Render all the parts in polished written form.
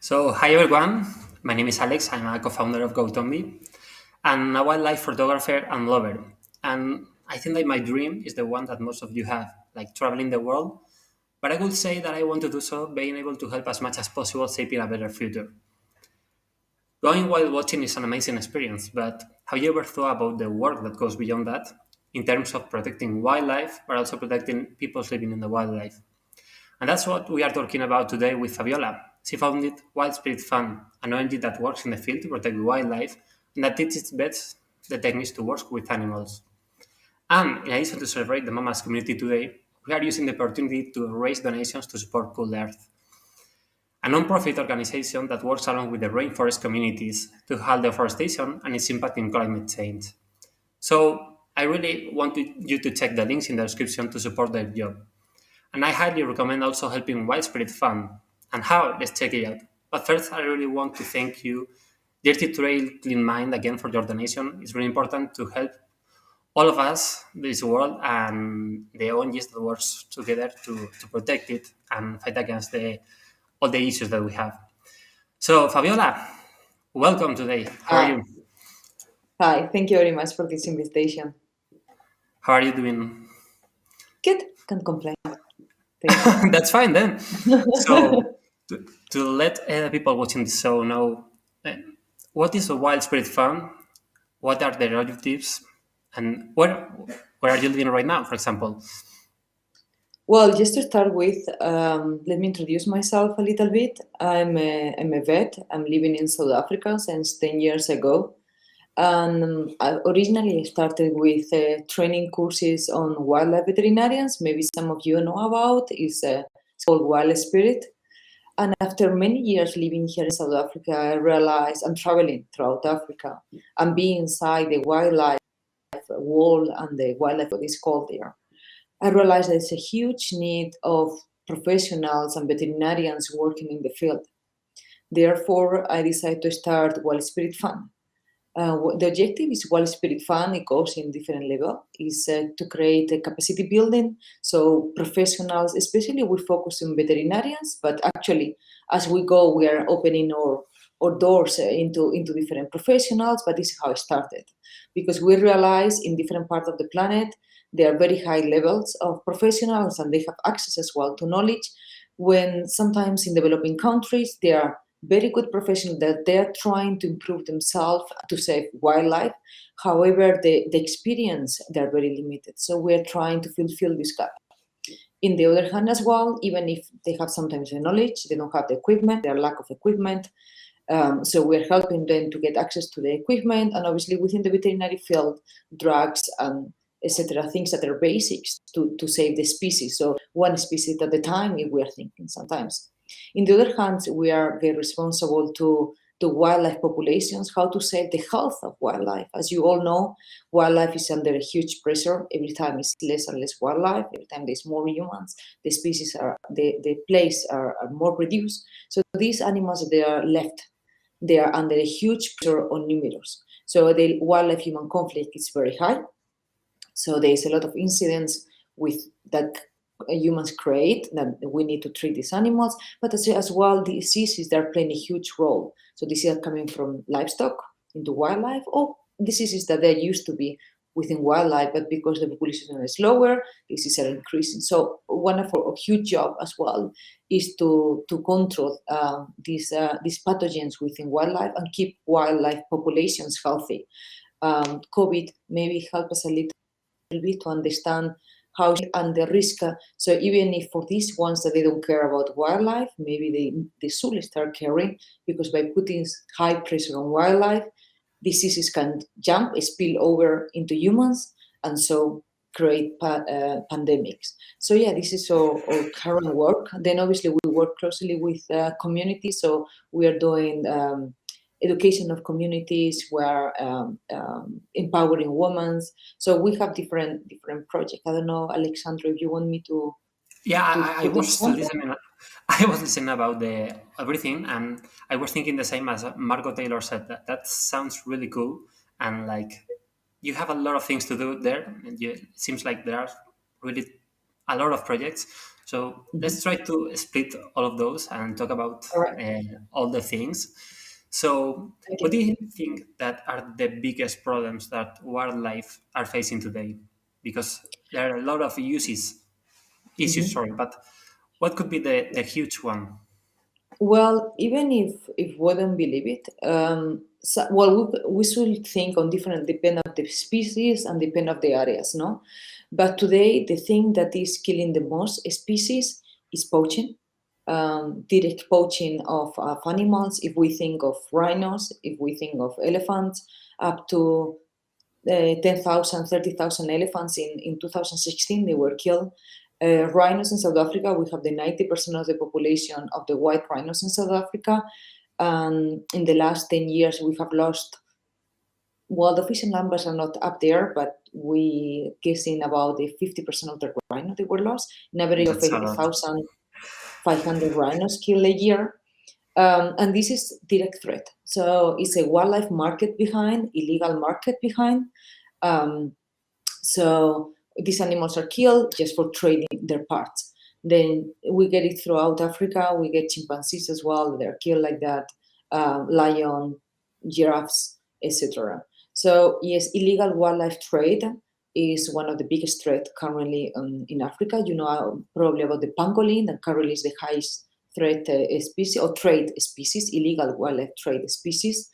Hi everyone. My name is Alex. I'm a co-founder of GoThombi and a wildlife photographer and lover. And I think that my dream is the one that most of you have, like traveling the world. But I would say that I want to do so being able to help as much as possible shaping a better future. Going while watching is an amazing experience, but have you ever thought about the work that goes beyond that in terms of protecting wildlife, but also protecting people living in the wildlife? And that's what we are talking about today with Fabiola. She founded Wild Spirit Fund, an ONG that works in the field to protect wildlife and that teaches vets the techniques to work with animals. And in addition to celebrate the Mammalz community today, we are using the opportunity to raise donations to support Cool Earth, a non-profit organization that works along with the rainforest communities to halt deforestation and its impact in climate change. So I really want you to check the links in the description to support their job. And I highly recommend also helping Wild Spirit Fund. And how? Let's check it out. But first, I really want to thank you, Dirty Trail Clean Mind, again for your donation. It's really important to help all of us, this world, and the ONGs that works together to protect it and fight against all the issues that we have. So, Fabiola, welcome today. How are Hi, you? hi. Thank you very much for this invitation. How are you doing? Good. Can't complain. Thank you. That's fine then. So, to let people watching this show know, uh, what is a Wild Spirit Fund? What are their objectives? And where are you living right now, for example? Well, just to start with, let me introduce myself a little bit. I'm a vet. I'm living in South Africa since 10 years ago. And I originally started with training courses on wildlife veterinarians. Maybe some of you know about. It's called Wild Spirit. And after many years living here in South Africa, I realized I'm traveling throughout Africa and being inside the wildlife wall and the wildlife what is called there. I realized there's a huge need of professionals and veterinarians working in the field. Therefore, I decided to start Wild Spirit Fund. The objective is Wild Spirit Fund. It goes in different level. Is to create a capacity building. So professionals, especially we focus on veterinarians, but actually as we go, we are opening our doors into different professionals. But this is how it started, because we realize in different parts of the planet there are very high levels of professionals and they have access as well to knowledge. When sometimes in developing countries there are very good professionals that they are trying to improve themselves to save wildlife. However, the experience they're very limited. So we're trying to fulfill this gap. In the other hand, as well, even if they have sometimes the knowledge, they don't have the equipment, their lack of equipment. So we're helping them to get access to the equipment, and obviously within the veterinary field, drugs and etc. Things that are basics to save the species. So one species at a time, if we are thinking sometimes. In the other hand, we are very responsible to wildlife populations, how to save the health of wildlife. As you all know, wildlife is under a huge pressure. Every time it's less and less wildlife, every time there's more humans, the species are the place are more reduced. So these animals they are left, they are under a huge pressure on numerous. So the wildlife human conflict is very high. So there's a lot of incidents with that humans create that we need to treat these animals, but as well diseases that are playing a huge role. So diseases are coming from livestock into wildlife, or diseases that there used to be within wildlife, but because the population is lower, diseases are increasing. So one of our huge job as well is to control these pathogens within wildlife and keep wildlife populations healthy. COVID maybe help us a little bit to understand how and the risk. So even if for these ones that they don't care about wildlife, maybe they should start caring, because by putting high pressure on wildlife, diseases can jump, spill over into humans, and so create pandemics. So yeah, this is our current work. Then obviously we work closely with communities. So we are doing education of communities. We are empowering women. So we have different projects. I don't know, Alexandro, if you want me Yeah, to I put was example. listening. I was listening about the everything, and I was thinking the same as Marco Taylor said. That sounds really cool, and like you have a lot of things to do there. And it seems like there are really a lot of projects. So Mhm. let's try to split all of those and talk about All right. all the things. So, what Okay. do you think that are the biggest problems that wildlife are facing today? Because there are a lot of issues, Mhm. sorry, but what could be the huge one? Well, even if we don't believe it, well, we should think on different depend of the species and depend of the areas, no. But today, the thing that is killing the most species is poaching, direct poaching of animals. If we think of rhinos, if we think of elephants, up to 10,000, 30,000 elephants in 2016, they were killed. Rhinos in South Africa, we have the 90% of the population of the white rhinos in South Africa. And in the last 10 years, we have lost, well, the official numbers are not up there, but we guessing about the 50% of the rhinos they were lost, an average of That's a lot. 1,500 rhinos killed a year. And this is direct threat. So it's a wildlife market behind, illegal market behind. Um, so these animals are killed just for trading their parts. Then we get it throughout Africa. We get chimpanzees as well. They're killed like that. Lion, giraffes, etc. So yes, illegal wildlife trade is one of the biggest threats currently in Africa. You know probably about the pangolin, and currently is the highest threat species or trade species, illegal wildlife trade species.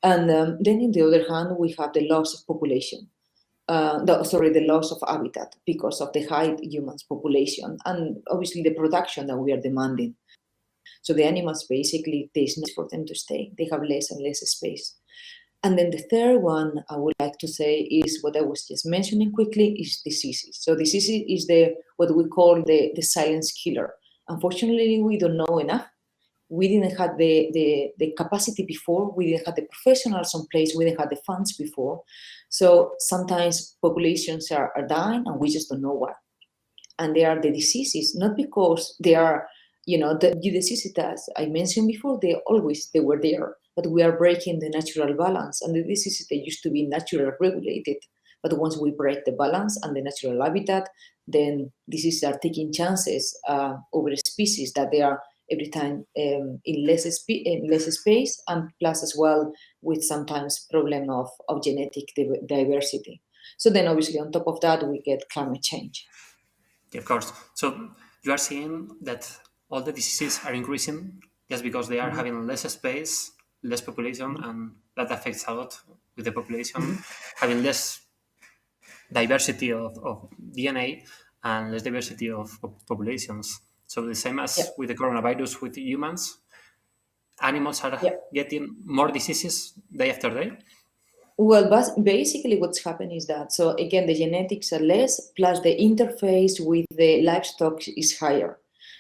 And then, on the other hand, we have the loss of population. The loss of habitat because of the high humans population and obviously the production that we are demanding. So the animals basically there's no space for them to stay. They have less and less space. And then the third one I would like to say is what I was just mentioning quickly is diseases. So diseases is the what we call the silence killer. Unfortunately, we don't know enough. We didn't have the capacity before. We didn't have the professionals in place. We didn't have the funds before. So sometimes populations are dying and we just don't know why. And they are the diseases, not because they are, the diseases that I mentioned before, they were there, but we are breaking the natural balance. And the diseases, they used to be naturally regulated. But once we break the balance and the natural habitat, then diseases are taking chances over species that they are every time in less space, and plus as well with sometimes problem of genetic diversity. So then obviously on top of that, we get climate change. Yeah, of course. So you are seeing that all the diseases are increasing just because they are Mhm. having less space, less population, Mhm. and that affects a lot with the population Mhm. having less diversity of DNA and less diversity of populations. So the same Yeah. as with the coronavirus with humans, animals are Yeah. getting more diseases day after day. Well, basically, what's happened is that, so again, the genetics are less, plus the interface with the livestock is higher.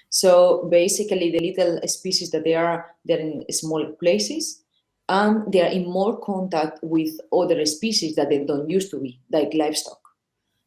So basically, the little species that they're in small places, and they are in more contact with other species that they don't used to be, like livestock.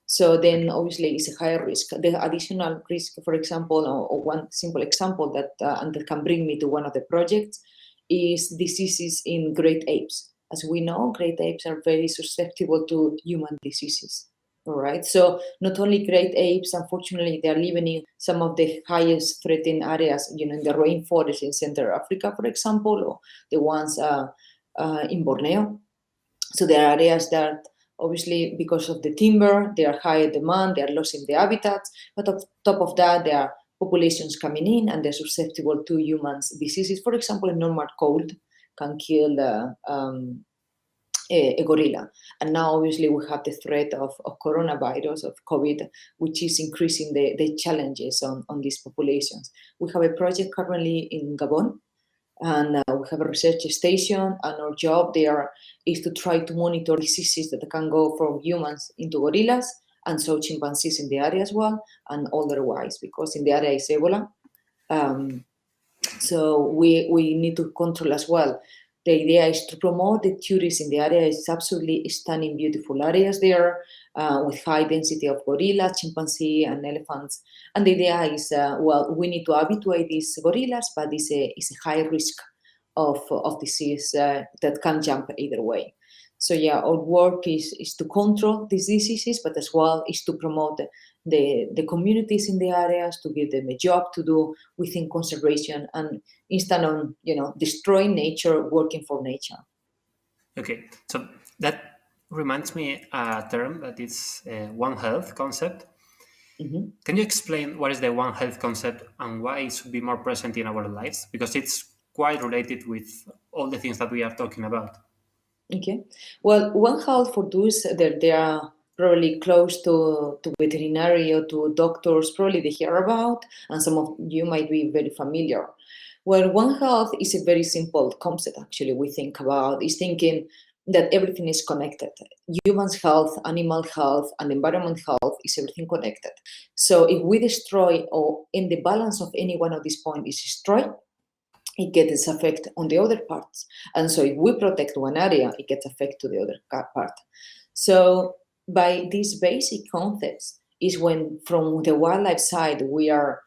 So then, obviously, it's a higher risk. The additional risk, for example, or one simple example that and that can bring me to one of the projects is diseases in great apes. As we know, great apes are very susceptible to human diseases. All right. So not only great apes, unfortunately, they are living in some of the highest threatened areas. In the rainforest in Central Africa, for example, or the ones in Borneo. So there are areas that obviously because of the timber, they are high demand, they are losing the habitats, but on top of that, there are populations coming in and they're susceptible to humans' diseases. For example, a normal cold can kill a gorilla. And now obviously we have the threat of coronavirus, of COVID, which is increasing the challenges on these populations. We have a project currently in Gabon, and we have a research station, and our job there is to try to monitor diseases that can go from humans into gorillas, and so chimpanzees in the area as well, and otherwise, because in the area is Ebola. Um, so we need to control as well. The idea is to promote the tourists in the area. It's absolutely stunning, beautiful areas there with high density of gorillas, chimpanzee, and elephants. And the idea is, we need to habituate these gorillas, but it's a high risk of disease that can jump either way. So yeah, our work is to control these diseases, but as well is to promote the communities in the areas, to give them a job to do within conservation, and instead of destroying nature, working for nature. Okay, so that reminds me a term that is One Health concept. Mhm. Can you explain what is the One Health concept and why it should be more present in our lives? Because it's quite related with all the things that we are talking about. Okay. Well, One Health, for those that they are probably close to veterinary or to doctors, probably they hear about, and some of you might be very familiar. Well, One Health is a very simple concept, actually, we think about, is thinking that everything is connected. Humans' health, animal health, and environment health is everything connected. So if we destroy, or in the balance of any one of these points is destroyed, it gets effect on the other parts. And so if we protect one area, it gets effect to the other part. So by these basic concepts is when from the wildlife side we are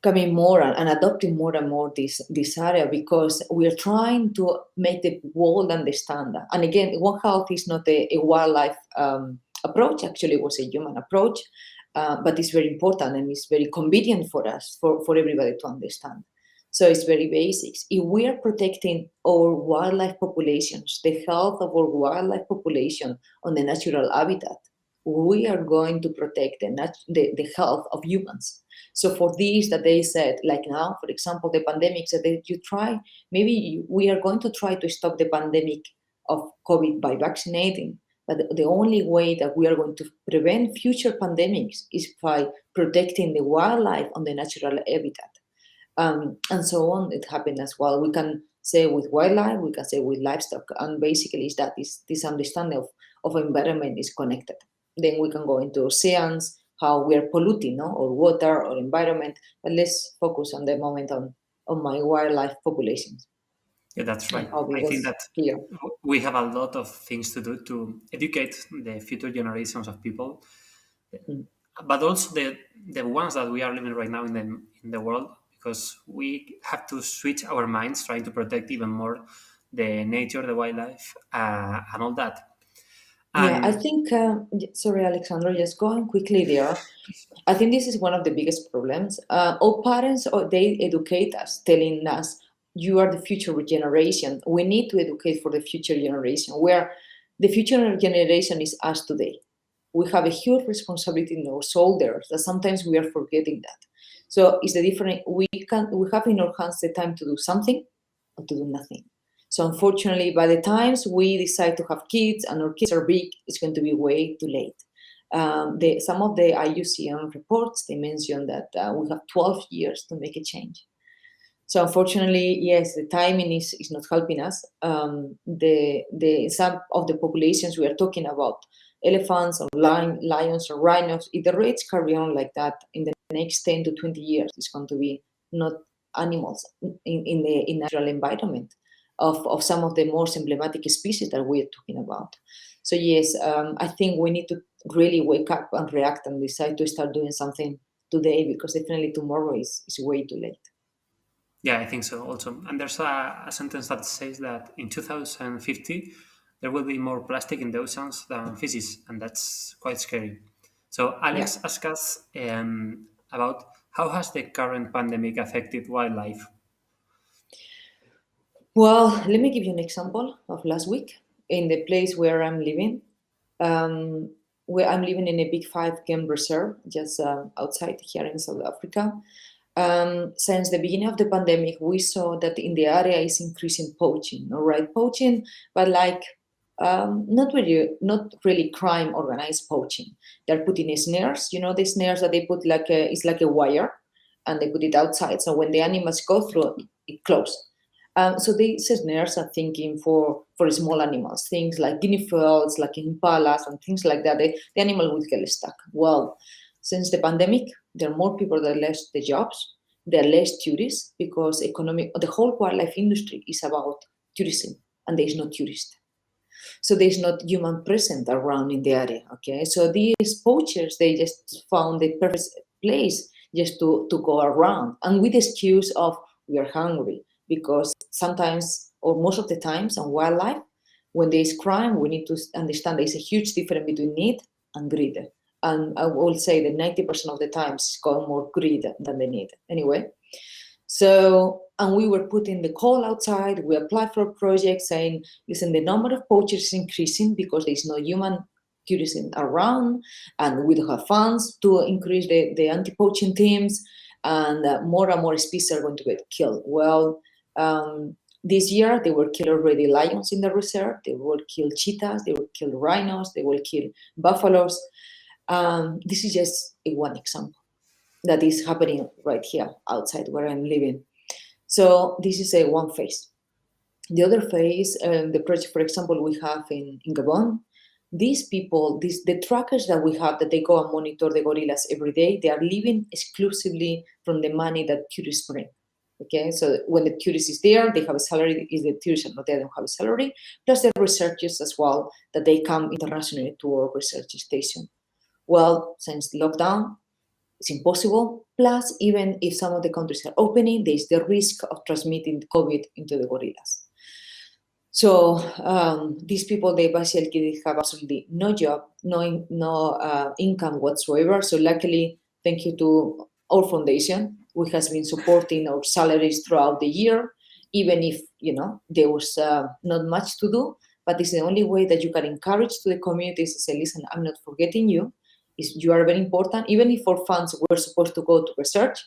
coming more and adopting more and more this area, because we are trying to make the world understand that. And again, One Health is not a wildlife approach, actually it was a human approach, but it's very important and it's very convenient for us, for everybody to understand. So it's very basics. If we are protecting our wildlife populations, the health of our wildlife population on the natural habitat, we are going to protect the health of humans. So for these that they said, like now, for example, the pandemics that you try, maybe we are going to try to stop the pandemic of COVID by vaccinating. But the only way that we are going to prevent future pandemics is by protecting the wildlife on the natural habitat. And so on. It happened as well. We can say with wildlife, we can say with livestock, and basically is that this understanding of environment is connected. Then we can go into oceans, how we are polluting, no? Or water or environment. But let's focus on the moment on my wildlife populations Yeah, that's and right. how it I think was that here. we have a lot of things to do to educate the future generations of people, Mm. but also the ones that we are living right now in the world, because we have to switch our minds trying to protect even more the nature, the wildlife, and all that. Yeah, I And think, sorry, Alexandro, just going quickly there. I think this is one of the biggest problems. All parents, they educate us, telling us, you are the future generation. We need to educate for the future generation, where the future generation is us today. We have a huge responsibility in our shoulders that sometimes we are forgetting that. So it's the different, we have in our hands the time to do something or to do nothing. So unfortunately, by the times we decide to have kids and our kids are big, it's going to be way too late. Some of the IUCN reports, they mention that we have 12 years to make a change. So unfortunately, yes, the timing is not helping us. The some of the populations we are talking about, elephants or lions or rhinos, if the rates carry on like that in the next 10 to 20 years, it's going to be not animals in the natural environment of some of the most emblematic species that we are talking about. So yes, I think we need to really wake up and react and decide to start doing something today, because definitely tomorrow is way too late. yeah, I think so also. And there's a sentence that says that in 2050 there will be more plastic in the oceans than fishes, and that's quite scary. So Yeah. Alex asked us about how has the current pandemic affected wildlife. Well, let me give you an example of last week in the place where I'm living. Um, where I'm living in a big five game reserve just outside here in South Africa. Since the beginning of the pandemic, we saw that in the area is increasing poaching. All right, poaching, but like not really crime organized poaching. They're putting snares. You know, the snares that they put it's like a wire, and they put it outside. So when the animals go through, it closes. So these snares are thinking for small animals, things like guinea fowls, like impalas, and things like that. The animal will get stuck. Well, since the pandemic, there are more people that lost the jobs. There are less tourists because the whole wildlife industry is about tourism, and there is no tourist. So there's not human present around in the area. Okay, so these poachers, they just found the perfect place just to go around, and with the excuse of we are hungry, because sometimes or most of the times on wildlife, when there is crime, we need to understand there is a huge difference between need and greed. And I will say that 90% of the times it's got more greed than they need. Anyway, so, and we were putting the call outside. We applied for a project saying, listen, the number of poachers is increasing because there's no human tourism around, and we don't have funds to increase the anti-poaching teams, and more species are going to get killed. Well, this year they will kill already lions in the reserve, they will kill cheetahs, they will kill rhinos, they will kill buffaloes. This is just one example that is happening right here outside where I'm living. So this is a one phase. The other phase, the project, for example, we have in Gabon, these people, the trackers that we have that they go and monitor the gorillas every day, they are living exclusively from the money that tourists bring. Okay, so when the tourist is there, they have a salary. If the tourists are not there, they don't have a salary. Plus the researchers as well, that they come internationally to our research station. Well, since lockdown, it's impossible. Plus, even if some of the countries are opening, there's the risk of transmitting COVID into the gorillas. So these people, they basically have absolutely no job, no income whatsoever. So luckily, thank you to our foundation, which has been supporting our salaries throughout the year, even if there was not much to do. But it's the only way that you can encourage to the communities to say, listen, I'm not forgetting you. You are very important. Even if our funds were supposed to go to research,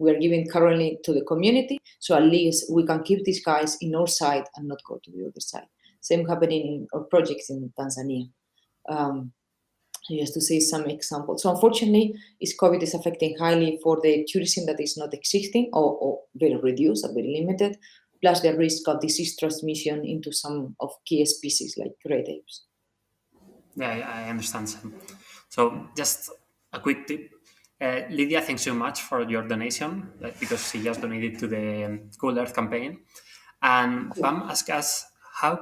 we are giving currently to the community, so at least we can keep these guys in our side and not go to the other side. Same happening in our projects in Tanzania. Just to say some examples. So unfortunately, COVID is affecting highly for the tourism that is not existing or very reduced or very limited, plus the risk of disease transmission into some of key species like great apes. Yeah, I understand. So just a quick tip. Lydia, thanks so much for your donation because she just donated to the Cool Earth campaign. And Pam asked us, how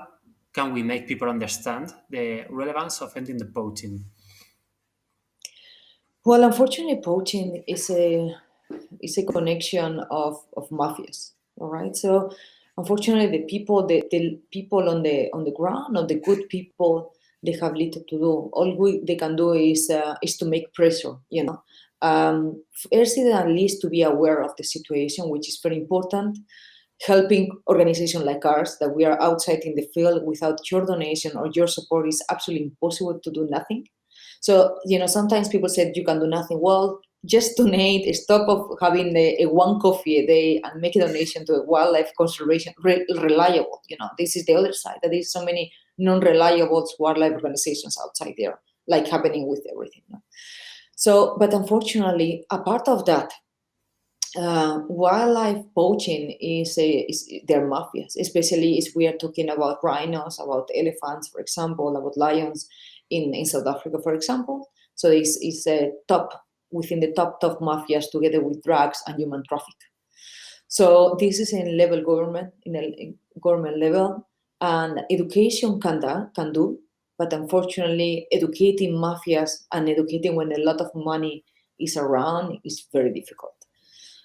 can we make people understand the relevance of ending the poaching? Well, unfortunately, poaching is a connection of mafias. All right. So unfortunately, the people on the ground, or the good people, they have little to do. All they can do is to make pressure. First, at least to be aware of the situation, which is very important. Helping organizations like ours, that we are outside in the field, without your donation or your support, is absolutely impossible to do nothing. So, sometimes people said you can do nothing. Well, just donate, stop of having a one coffee a day, and make a donation to a wildlife conservation, reliable. This is the other side. That there's so many non-reliable wildlife organizations outside there, like happening with everything. So, but unfortunately, a part of that, wildlife poaching is they're mafias, especially if we are talking about rhinos, about elephants, for example, about lions in South Africa, for example. So it's a within the top mafias, together with drugs and human traffic. So this is in government level, and education can do, but unfortunately, educating mafias and educating when a lot of money is around is very difficult.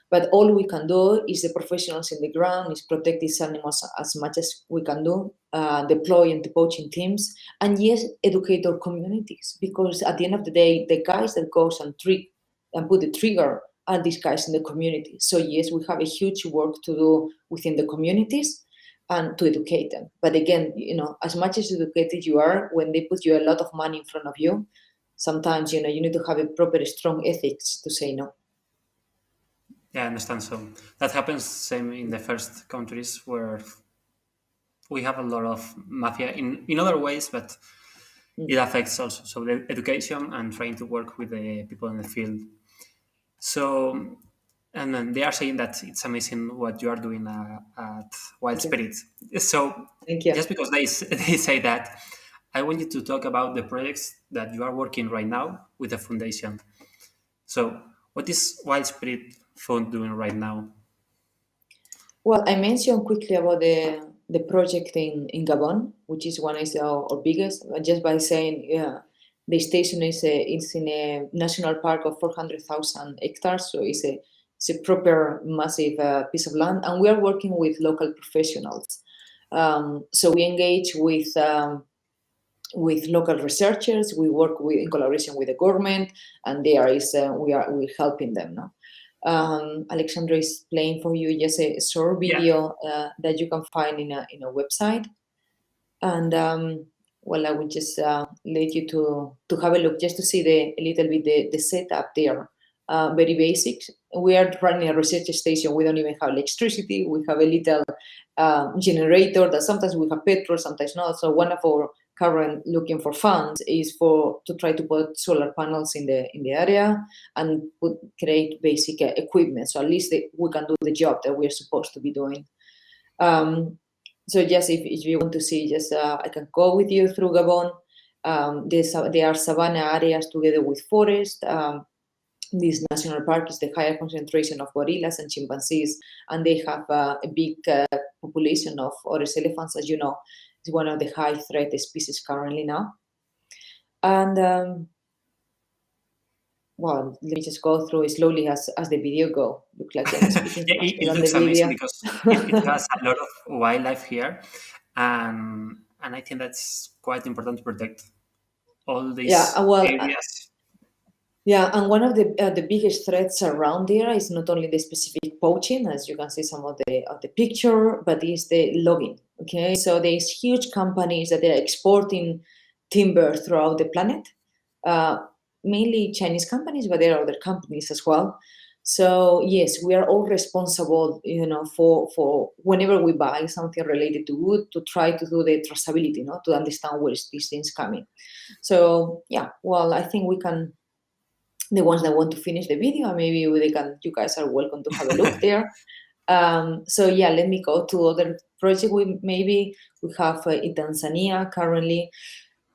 But all we can do is the professionals in the ground, is protect these animals as much as we can do, deploy anti-poaching teams, and yes, educate our communities. Because at the end of the day, the guys that goes and put the trigger are these guys in the community. So yes, we have a huge work to do within the communities and to educate them. But again, as much as educated you are, when they put you a lot of money in front of you, sometimes you need to have a proper strong ethics to say no. Yeah, I understand. So that happens same in the first countries where we have a lot of mafia in other ways, but it affects also. So the education and trying to work with the people in the field. So, and then they are saying that it's amazing what you are doing at Wild Spirits. So Thank you. just because they say that, I want you to talk about the projects that you are working right now with the foundation. So what is Wild Spirit Fund doing right now? Well, I mentioned quickly about the project in Gabon, which is one is our biggest, just by saying, the station is in a national park of 400,000 hectares, so it's a proper massive piece of land, and we are working with local professionals. So we engage with with local researchers. We work in collaboration with the government, and there is we're helping them now. Alexandra is playing for you just a short Yeah. video that you can find in a website, and well, I will just let you to have a look just to see a little bit the setup there. Very basic. We are running a research station. We don't even have electricity. We have a little generator that sometimes we have petrol, sometimes not. So one of our current looking for funds is to try to put solar panels in the area and create basic equipment. So at least we can do the job that we're supposed to be doing. So just if you want to see, just I can go with you through Gabon. There are savanna areas together with forest. This national park is the higher concentration of gorillas and chimpanzees, and they have a big population of Oryx elephants, as you know. It's one of the high threat species currently now. And well, let me just go through it slowly as the video go. Look like I'm speaking Yeah, faster it than the looks amazing video. because it has a lot of wildlife here, and I think that's quite important to protect all Yeah, these well, areas. yeah, and one of the biggest threats around there is not only the specific poaching, as you can see some of the picture, but is the logging. Okay, so there's huge companies that are exporting timber throughout the planet, uh, mainly Chinese companies, but there are other companies as well. So yes, we are all responsible, for whenever we buy something related to wood, to try to do the traceability, to understand where is these things coming. So yeah, well, I think we can, the ones that want to finish the video, maybe you guys are welcome to have a look there. So yeah, let me go to other project. We have in Tanzania currently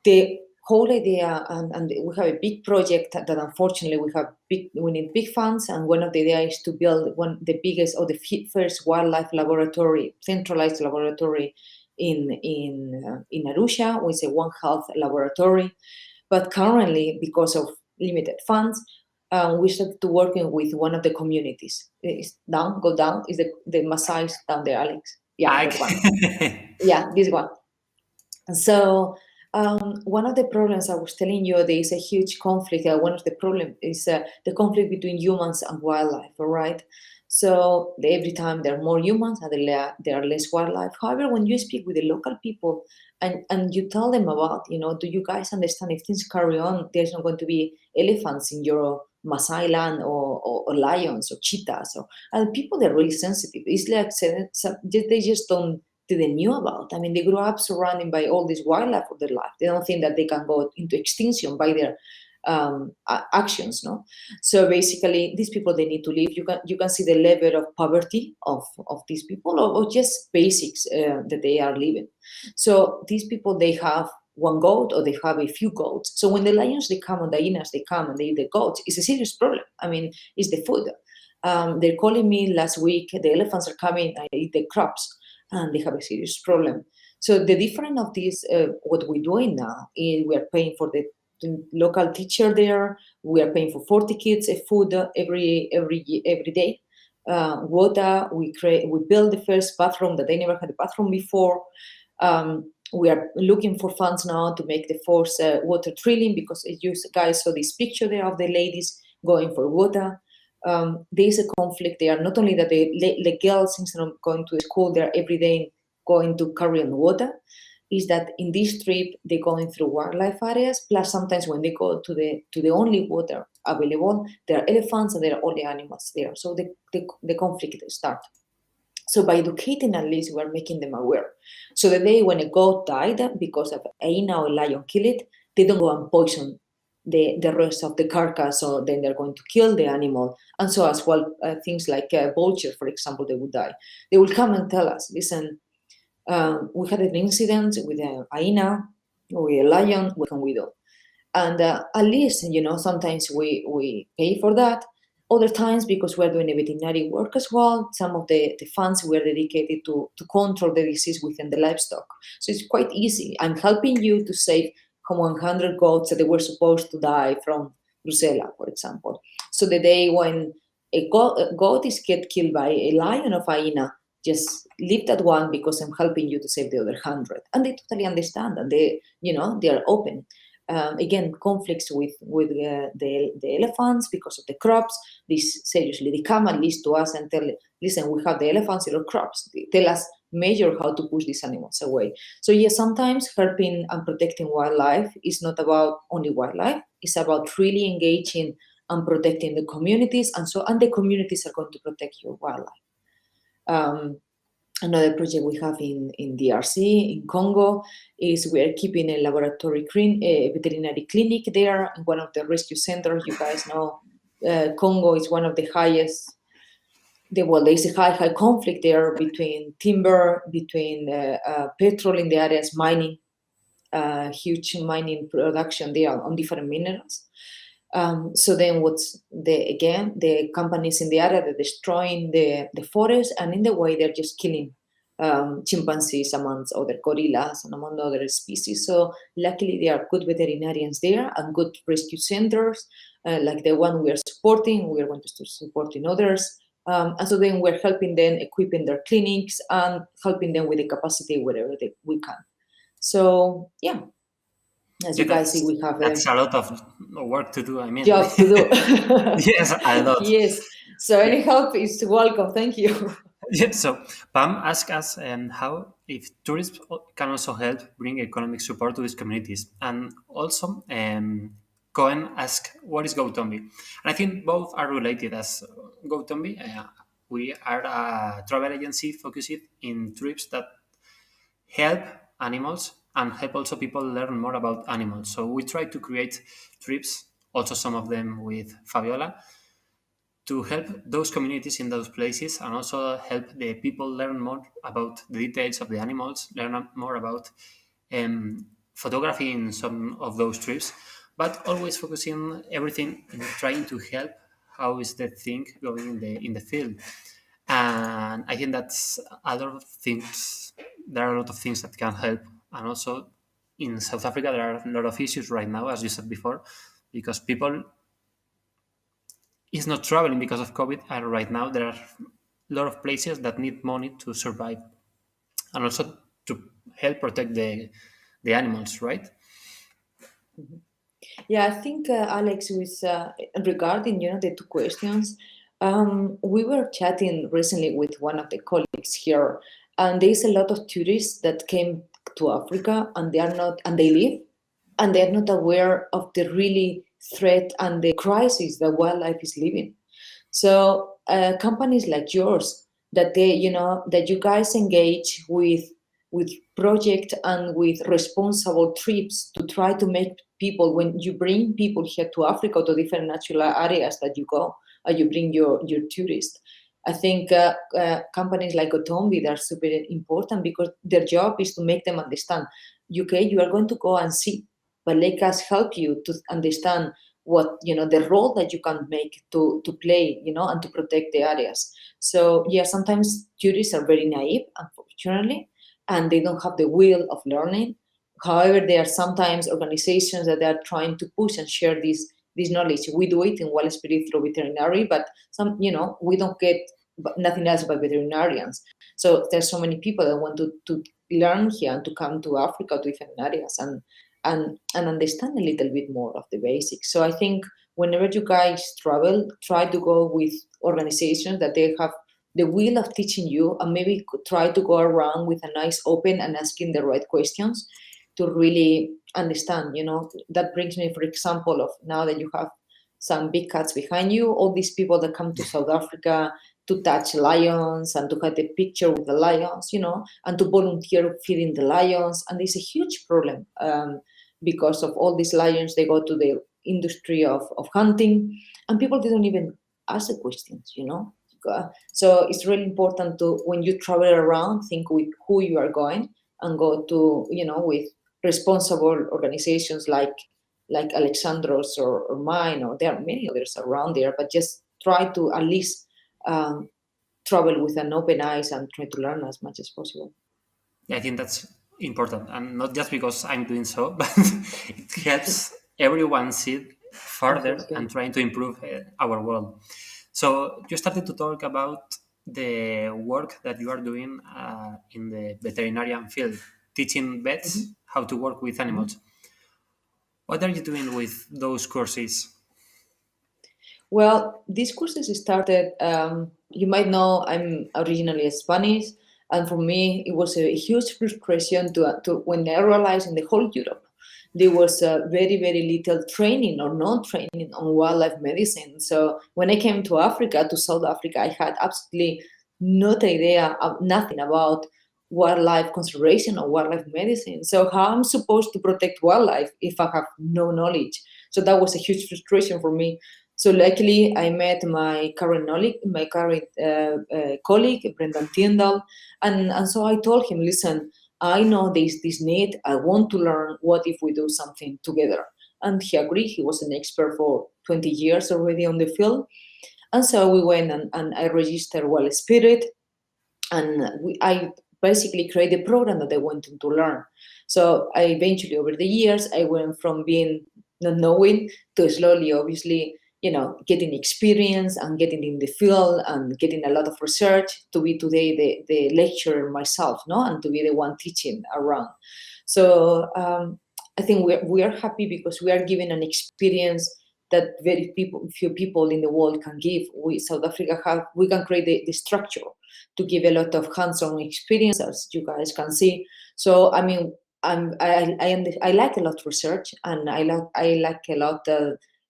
the whole idea, and we have a big project that unfortunately we need big funds, and one of the ideas is to build the biggest or the first wildlife laboratory, centralized laboratory in Arusha, which is a One Health laboratory. But currently, because of limited funds, we started to working with one of the communities. Go down. Is the Maasai down there, Alex? Yeah, that one. Yeah, this one. And so one of the problems I was telling you, there is a huge conflict. One of the problems is the conflict between humans and wildlife, all right? So every time there are more humans and there are less wildlife. However, when you speak with the local people and you tell them about, do you guys understand if things carry on, there's not going to be elephants in your Maasai land or lions or cheetahs. And people, they're really sensitive. It's like they just don't they knew about. I mean, they grew up surrounded by all this wildlife of their life. They don't think that they can go into extinction by their actions, no. So basically, these people, they need to live. You can see the level of poverty of these people, or just basics that they are living. So these people, they have one goat or they have a few goats. So when the lions they come and the hyenas they come and they eat the goats, it's a serious problem. I mean, it's the food. They're calling me last week. The elephants are coming and eat the crops, and they have a serious problem. So the difference of this, what we're doing now is we are paying for the local teacher there. We are paying for 40 kids food every day. Water. We build the first bathroom that they never had a bathroom before. We are looking for funds now to make the forced water drilling, because you guys saw this picture there of the ladies going for water. There is a conflict there. Not only that the girls, instead of going to school, they're every day going to carry on water, is that in this trip they're going through wildlife areas. Plus, sometimes when they go to the only water available, there are elephants and there are all the animals there. So the conflict starts. So by educating, at least we're making them aware. So the day when a goat died because of a hyena or a lion kill it, they don't go and poison the rest of the carcass, so then they're going to kill the animal. And so as well, things like vulture, for example, they would die. They will come and tell us, listen, we had an incident with a hyena or with a lion, what can we do? And at least, sometimes we pay for that. Other times, because we're doing a veterinary work as well, some of the funds were dedicated to control the disease within the livestock. So it's quite easy. I'm helping you to save 100 goats that they were supposed to die from Brucella, for example. So the day when a goat is get killed by a lion or hyena, just leave that one because I'm helping you to save the other 100. And they totally understand, and they are open. Again, conflicts with the elephants because of the crops. This seriously, they come at least to us and tell, listen, we have the elephants in our crops. They tell us major how to push these animals away. So yes, sometimes helping and protecting wildlife is not about only wildlife. It's about really engaging and protecting the communities, and the communities are going to protect your wildlife. Another project we have in DRC, in Congo, is we are keeping a veterinary clinic there in one of the rescue centers. You guys know Congo is one of the highest. There's a high conflict there between timber, between petrol in the areas, mining, huge mining production there on different minerals. So then the companies in the area, they're destroying the forest, and in the way they're just killing chimpanzees amongst other gorillas and among other species. So luckily there are good veterinarians there and good rescue centers, like the one we are supporting. We are going to start supporting others. And so then we're helping them, equipping their clinics and helping them with the capacity wherever we can. So yeah, as Yeah, you guys see, we have a that's a lot of work to do. I mean, job to do. yes, a lot. Yes. So Yeah. any help is welcome. Thank you. Yeah, so Pam asked us how if tourists can also help bring economic support to these communities, and also Cohen asked what is GoThombi, and I think both are related. As GoThombi, we are a travel agency focused in trips that help animals and help also people learn more about animals. So we try to create trips, also some of them with Fabiola, to help those communities in those places and also help the people learn more about the details of the animals, learn more about photography in some of those trips, but always focusing everything in trying to help how is the thing going in the field. And I think that's a lot of things. There are a lot of things that can help, and also in South Africa there are a lot of issues right now, as you said before, because people is not traveling because of COVID. And right now, there are a lot of places that need money to survive and also to help protect the animals, right? Yeah, I think Alex, with regarding the two questions, we were chatting recently with one of the colleagues here, and there's a lot of tourists that came to Africa, and they live, and they're not aware of the really threat and the crisis that wildlife is living. So companies like yours, that you guys engage with project and with responsible trips to try to make people, when you bring people here to Africa, to different natural areas that you go, you bring your tourists. I think companies like GoThombi, they're super important because their job is to make them understand, okay, you are going to go and see, but let us help you to understand what the role that you can make to play, and to protect the areas. So yeah, sometimes tourists are very naive, unfortunately, and they don't have the will of learning. However, there are sometimes organizations that are trying to push and share this knowledge. We do it in Wild Spirit through veterinary, but we don't get nothing else but veterinarians. So there's so many people that want to learn here and to come to Africa, to different areas, and understand a little bit more of the basics. So I think whenever you guys travel, try to go with organizations that they have the will of teaching you, and maybe try to go around with a nice open and asking the right questions to really understand. That brings me, for example, of now that you have some big cats behind you, all these people that come to South Africa to touch lions and to have a picture with the lions, and to volunteer feeding the lions. And there's a huge problem because of all these lions. They go to the industry of hunting, and people didn't even ask the questions. So it's really important to, when you travel around, think with who you are going, and go to with responsible organizations like Alexandro's or mine, or there are many others around there. But just try to at least travel with an open eyes and try to learn as much as possible. Yeah, I think that's important, and not just because I'm doing so, but it helps everyone see further Exactly. and trying to improve our world. So you started to talk about the work that you are doing in the veterinarian field, teaching vets Mhm. how to work with Mhm. animals. What are you doing with those courses? Well, these courses started, you might know I'm originally Spanish, and for me, it was a huge frustration to when I realized in the whole Europe, there was very, very little training or no training on wildlife medicine. So when I came to Africa, to South Africa, I had absolutely no idea, nothing about wildlife conservation or wildlife medicine. So how I'm supposed to protect wildlife if I have no knowledge? So that was a huge frustration for me. So luckily, I met my current colleague, Brendan Tyndall, and so I told him, listen, I know this need. I want to learn. What if we do something together? And he agreed. He was an expert for 20 years already on the field. And so we went and I registered Wild Spirit, and I basically created a program that I wanted to learn. So I eventually, over the years, I went from being not knowing to slowly, obviously, getting experience and getting in the field and getting a lot of research to be today the lecturer myself, no, and to be the one teaching around. So I think we are happy because we are given an experience that few people in the world can give. We South Africa we can create the structure to give a lot of hands-on experience, as you guys can see. So I mean, I like a lot research, and I like a lot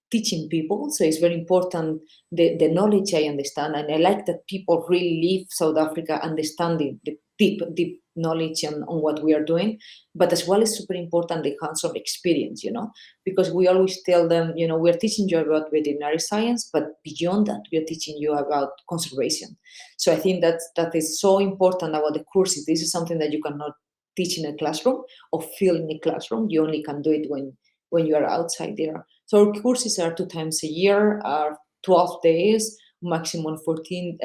teaching people. So it's very important the knowledge I understand, and I like that people really leave South Africa understanding the deep knowledge on what we are doing. But as well, it's super important the hands-on experience, because we always tell them, we're teaching you about veterinary science, but beyond that, we are teaching you about conservation. So I think that is so important about the courses. This is something that you cannot teach in a classroom or feel in a classroom. You only can do it when you are outside there. So our courses are 2 times a year, are 12 days, maximum 14.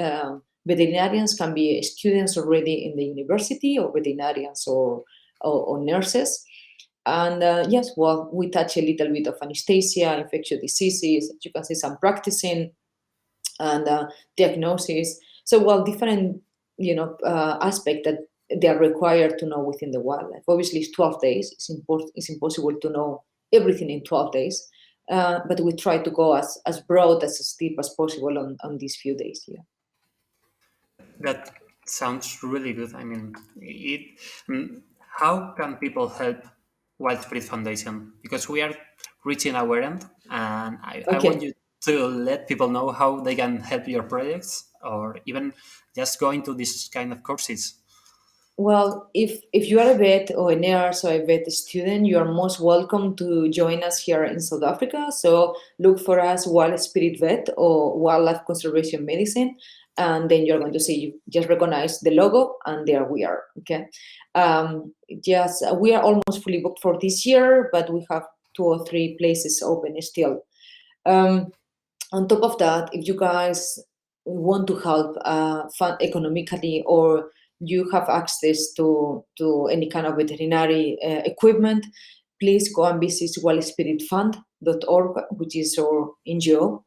Veterinarians can be students already in the university, or veterinarians or nurses. And yes, well, we touch a little bit of anesthesia, infectious diseases. You can see some practicing and diagnosis. So, well, different aspect that they are required to know within the wildlife. Obviously, it's 12 days. It's impossible to know everything in 12 days, but we try to go as broad as deep as possible on these few days here. That sounds really good. I mean, how can people help Wild Spirit Foundation? Because we are reaching our end, and I want Okay. you to let people know how they can help your projects, or even just going to this kind of courses. Well, if you are a vet or a nurse or a vet student, you are most welcome to join us here in South Africa. So look for us, Wild Spirit Vet or Wildlife Conservation Medicine, and then you're going to see, you just recognize the logo, and there we are. Okay, just we are almost fully booked for this year, but we have 2 or 3 places open still. Um, on top of that, if you guys want to help fund economically, or you have access to any kind of veterinary equipment, please go and visit wildspiritfund.org, which is our NGO.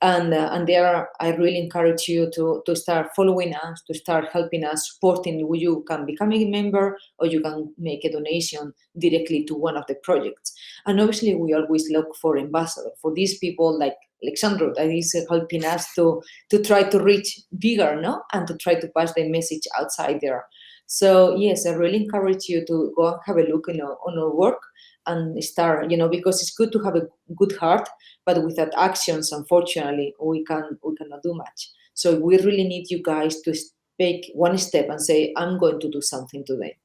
And there, I really encourage you to start following us, to start helping us, supporting. You can become a member, or you can make a donation directly to one of the projects. And obviously, we always look for ambassadors for these people like Alexandro, that is helping us to try to reach bigger, no, and to try to pass the message outside there. So yes, I really encourage you to go and have a look on our work and start, because it's good to have a good heart, but without actions, unfortunately, we cannot do much. So we really need you guys to take one step and say, I'm going to do something today.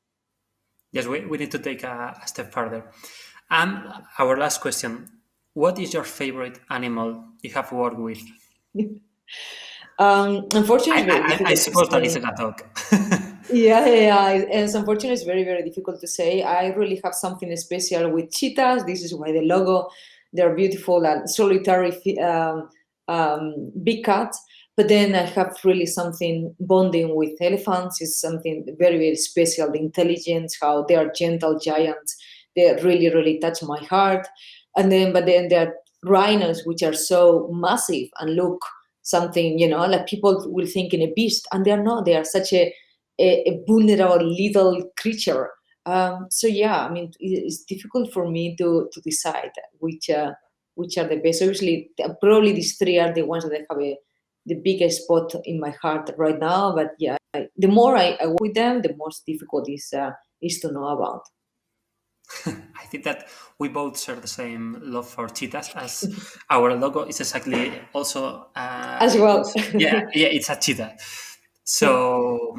Yes, we need to take a step further. And our last question: what is your favorite animal you have worked with? Unfortunately, I, it's very I difficult to suppose that is say. a dog. Yeah, yeah, yeah. It's unfortunately, it's very, very difficult to say. I really have something special with cheetahs. This is why the logo, they're beautiful and solitary, big cats. But then I have really something bonding with elephants. Is something very, very special. The intelligence, how they are gentle giants. They really, really touch my heart. But then there are rhinos, which are so massive and look something, like people will think in a beast, and they're not. They are such a vulnerable little creature. So yeah, I mean, it's difficult for me to decide which are the best. Obviously, probably these three are the ones that I have the biggest spot in my heart right now. But yeah, the more I work with them, the more difficult is to know about. I think that we both share the same love for cheetahs, as our logo is exactly also As well. yeah, it's a cheetah. So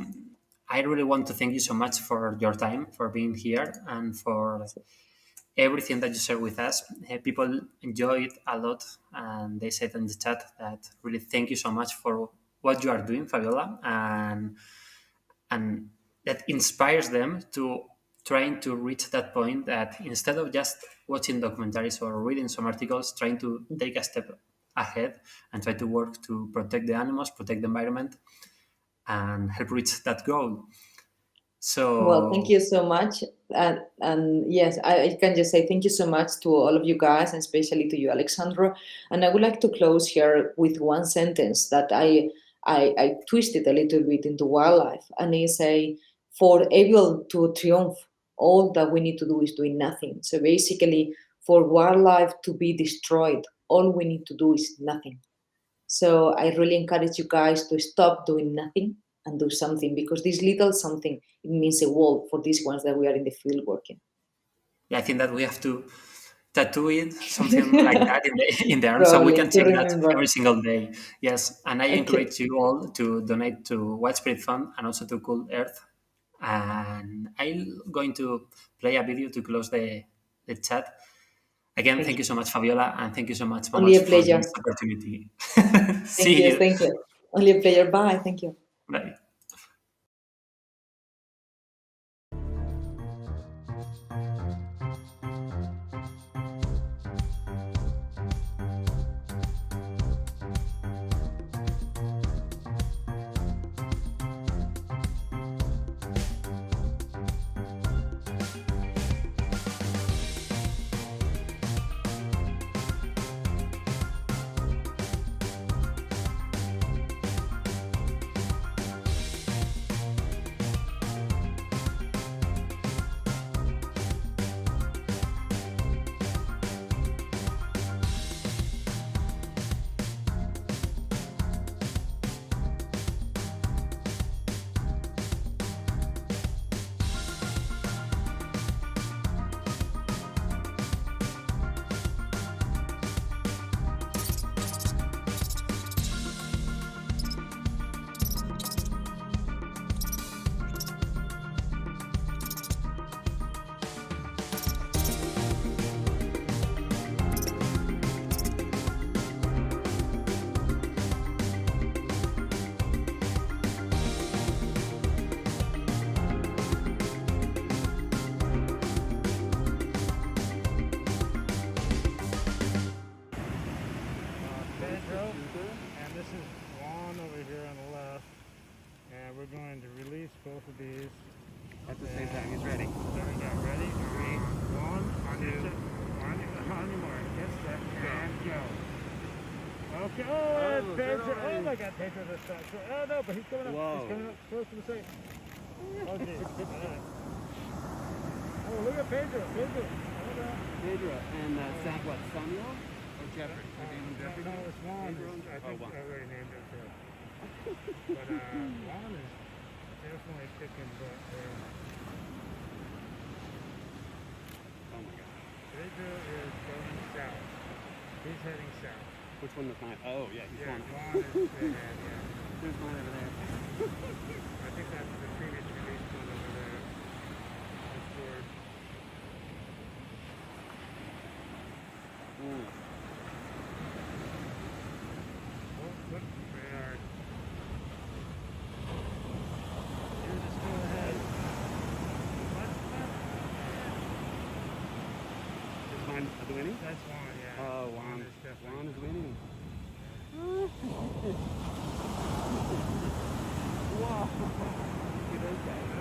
I really want to thank you so much for your time, for being here, and for everything that you share with us. People enjoy it a lot, and they said in the chat that really thank you so much for what you are doing, Fabiola, and that inspires them to trying to reach that point, that instead of just watching documentaries or reading some articles, trying to take a step ahead and try to work to protect the animals, protect the environment, and help reach that goal. Well, thank So you so much. And yes, I can just say thank you so much to all of you guys, and especially to you, Alexandro. And I would like to close here with one sentence that I twisted a little bit into wildlife. And I say, for evil to triumph, all that we need to do is doing nothing. So basically, for wildlife to be destroyed, all we need to do is nothing. So I really encourage you guys to stop doing nothing and do something, because this little something, it means a world for these ones that we are in the field working. yeah, I think that we have to tattoo it, something like that in the arm, so we Probably can to check that every remember. single day. Yes, and I Okay, encourage you all to donate to White Spirit Fund and also to Cool Earth. And I'm going to play a video to close the chat. Again, thank you okay. so much, Fabiola, and thank you so much, Only Mammalz, a for this pleasure. opportunity. Thank See you. you. Thank you. Only a pleasure. Bye. Thank you. Bye. Pedro, and this is Juan over here on the left, and we're going to release both of these at the same time. He's ready. There we go. Ready? 3, 1, 2, on your mark. Get set and go. Okay. Oh, and Pedro. Oh my God, Pedro just stopped. Oh no, but he's coming up. Whoa. He's coming up close to the same. Oh geez. Right. Oh, look at Pedro. Pedro. Hold on. Pedro and what? Samuel or Jeffrey? No, it's Juan. I think Juan. I already named it. But Juan is definitely kicking butt there. Oh my God. Pedro is going south. He's heading south. Which one was mine? Oh yeah, he's Yeah, going. Juan is ahead, yeah. There's mine over there. I think that's the previous release one over there. That's George. Ooh. Oh, look, they are. Yours is still ahead. Is mine the winning? That's Juan, yeah. Oh, Juan is definitely. Juan is winning. Wow. Look at those guys.